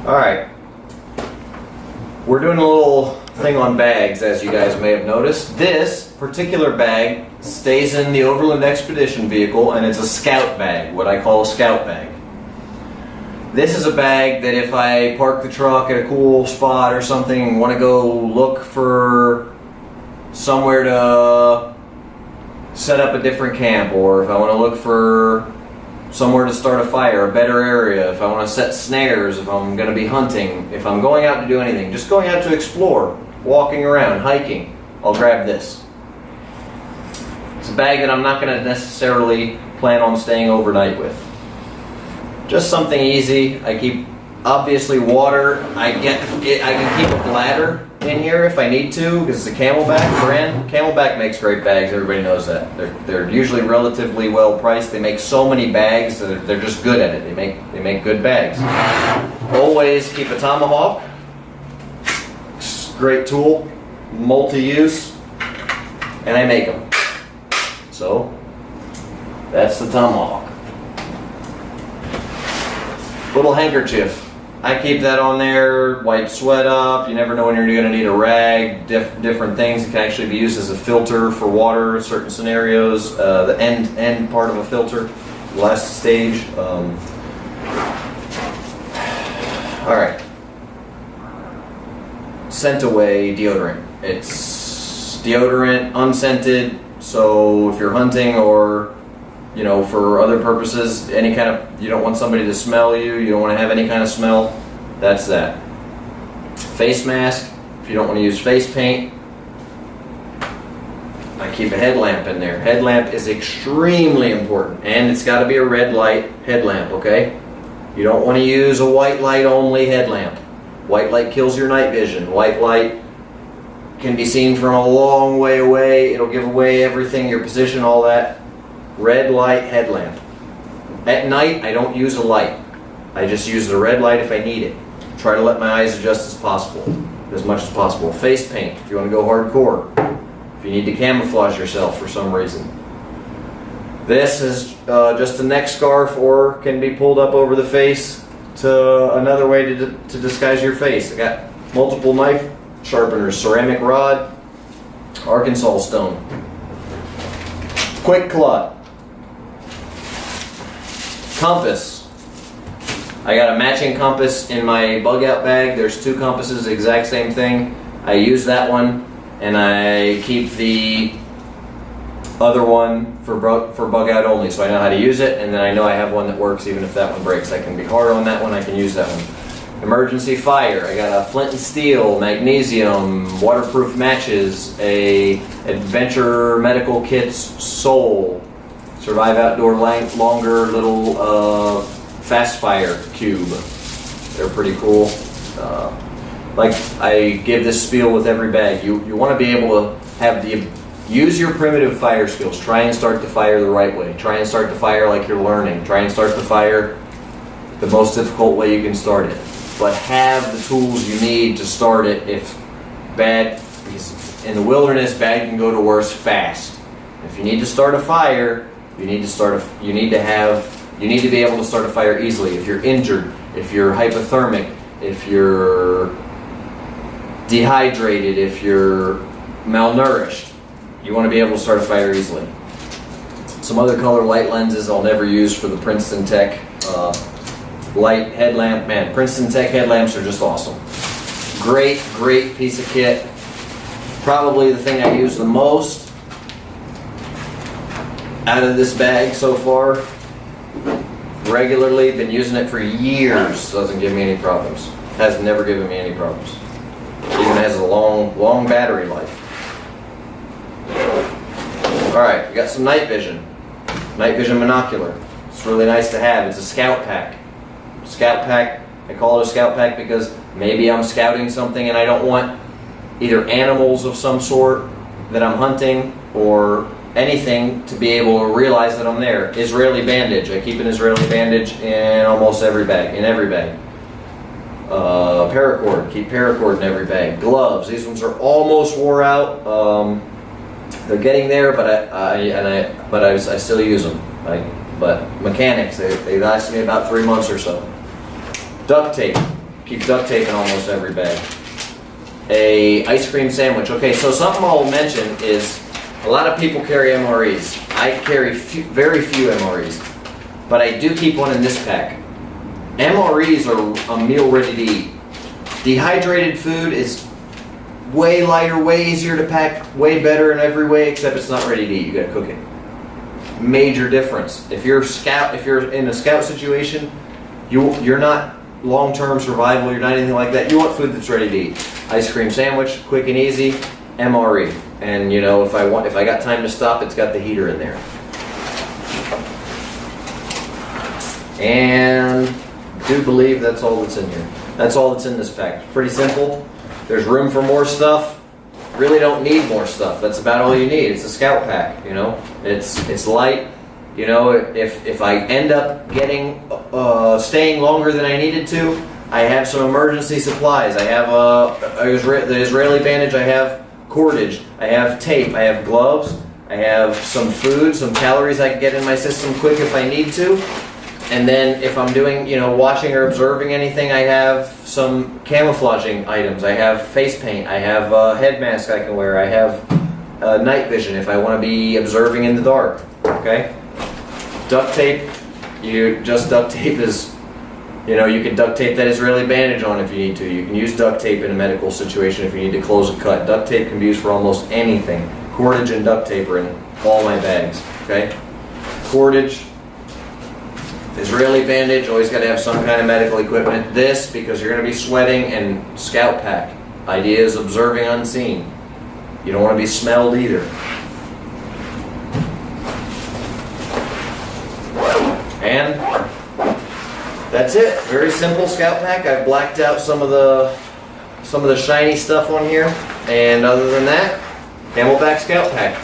Alright, we're doing a little thing on bags, as you guys may have noticed. This particular bag stays in the Overland Expedition vehicle, and it's a scout bag, what I call a scout bag. This is a bag that if I park the truck at a cool spot or something and want to go look for somewhere to set up a different camp, or if I want to look for somewhere to start a fire, a better area, if I want to set snares, if I'm going to be hunting, if I'm going out to do anything, just going out to explore, walking around, hiking, I'll grab this. It's a bag that I'm not going to necessarily plan on staying overnight with. Just something easy. I keep, obviously, water. I can keep a bladder in here if I need to, because it's a CamelBack brand. CamelBack makes great bags, everybody knows that. They're usually relatively well priced. They make so many bags that they're just good at it. They make good bags. Always keep a tomahawk. Great tool, multi-use, and I make them. So that's the tomahawk. Little handkerchief. I keep that on there, wipe sweat up. You never know when you're going to need a rag. Different things. It can actually be used as a filter for water in certain scenarios. The end part of a filter, last stage. Alright. Scent away deodorant. It's deodorant, unscented, so if you're hunting or for other purposes, any kind of, you don't want somebody to smell you, you don't want to have any kind of smell, that's that. Face mask, if you don't want to use face paint, I keep a headlamp in there. Headlamp is extremely important, and it's got to be a red light headlamp, okay? You don't want to use a white light only headlamp. White light kills your night vision. White light can be seen from a long way away. It'll give away everything, your position, all that. Red light headlamp. At night, I don't use a light. I just use the red light if I need it. Try to let my eyes adjust as much as possible. Face paint, if you want to go hardcore. If you need to camouflage yourself for some reason. This is just a neck scarf, or can be pulled up over the face to another way to disguise your face. I got multiple knife sharpeners, ceramic rod, Arkansas stone. Quick club. Compass. I got a matching compass in my bug out bag. There's two compasses, exact same thing. I use that one, and I keep the other one for bug out only, so I know how to use it, and then I know I have one that works even if that one breaks. I can be hard on that one, I can use that one. Emergency fire. I got a flint and steel, magnesium, waterproof matches, a adventure medical kit's Soul, survive outdoor longer little fast fire cube. They're pretty cool. Like I give this spiel with every bag. You want to be able to have use your primitive fire skills. Try and start the fire the right way. Try and start the fire like you're learning. Try and start the fire the most difficult way you can start it. But have the tools you need to start it because in the wilderness, bad can go to worse fast. If you need to start a fire, you need to be able to start a fire easily. If you're injured, if you're hypothermic, if you're dehydrated, if you're malnourished, you want to be able to start a fire easily. Some other color light lenses I'll never use for the Princeton Tech light headlamp. Man, Princeton Tech headlamps are just awesome. Great piece of kit. Probably the thing I use the most out of this bag so far. Regularly, been using it for years. Doesn't give me any problems. Has never given me any problems. Even has a long battery life. Alright, we got some night vision. Night vision monocular. It's really nice to have. It's a scout pack. Scout pack, I call it a scout pack because maybe I'm scouting something and I don't want either animals of some sort that I'm hunting or anything to be able to realize that I'm there. Israeli bandage. I keep an Israeli bandage in almost every bag. Paracord. Keep paracord in every bag. Gloves. These ones are almost wore out. They're getting there, but I still use them. But mechanics, they last me about 3 months or so. Duct tape. keep duct tape in almost every bag. A ice cream sandwich. Okay, so something I'll mention is a lot of people carry MREs. I carry very few MREs, but I do keep one in this pack. MREs are a meal ready to eat. Dehydrated food is way lighter, way easier to pack, way better in every way, except it's not ready to eat. You gotta cook it. Major difference. If you're in a scout situation, you're not long-term survival, you're not anything like that. You want food that's ready to eat. Ice cream sandwich, quick and easy, MRE. And you know, if I got time to stop, it's got the heater in there. And I do believe that's all that's in here. That's all that's in this pack. It's pretty simple. There's room for more stuff. Really don't need more stuff. That's about all you need. It's a scout pack, you know. It's light. You know, if I end up staying longer than I needed to, I have some emergency supplies. I have the Israeli bandage. I have cordage. I have tape. I have gloves. I have some food, some calories I can get in my system quick if I need to. And then if I'm doing, you know, watching or observing anything, I have some camouflaging items. I have face paint. I have a head mask I can wear. I have night vision if I want to be observing in the dark. Okay? Duct tape. Duct tape is, you know, you can duct tape that Israeli bandage on if you need to. You can use duct tape in a medical situation if you need to close a cut. Duct tape can be used for almost anything. Cordage and duct tape are in all my bags. Okay? Cordage. Israeli bandage, always got to have some kind of medical equipment. This, because you're going to be sweating, and scout pack. Idea is observing unseen. You don't want to be smelled either. And that's it. Very simple scout pack. I've blacked out some of the shiny stuff on here, and other than that, CamelBack Scout Pack.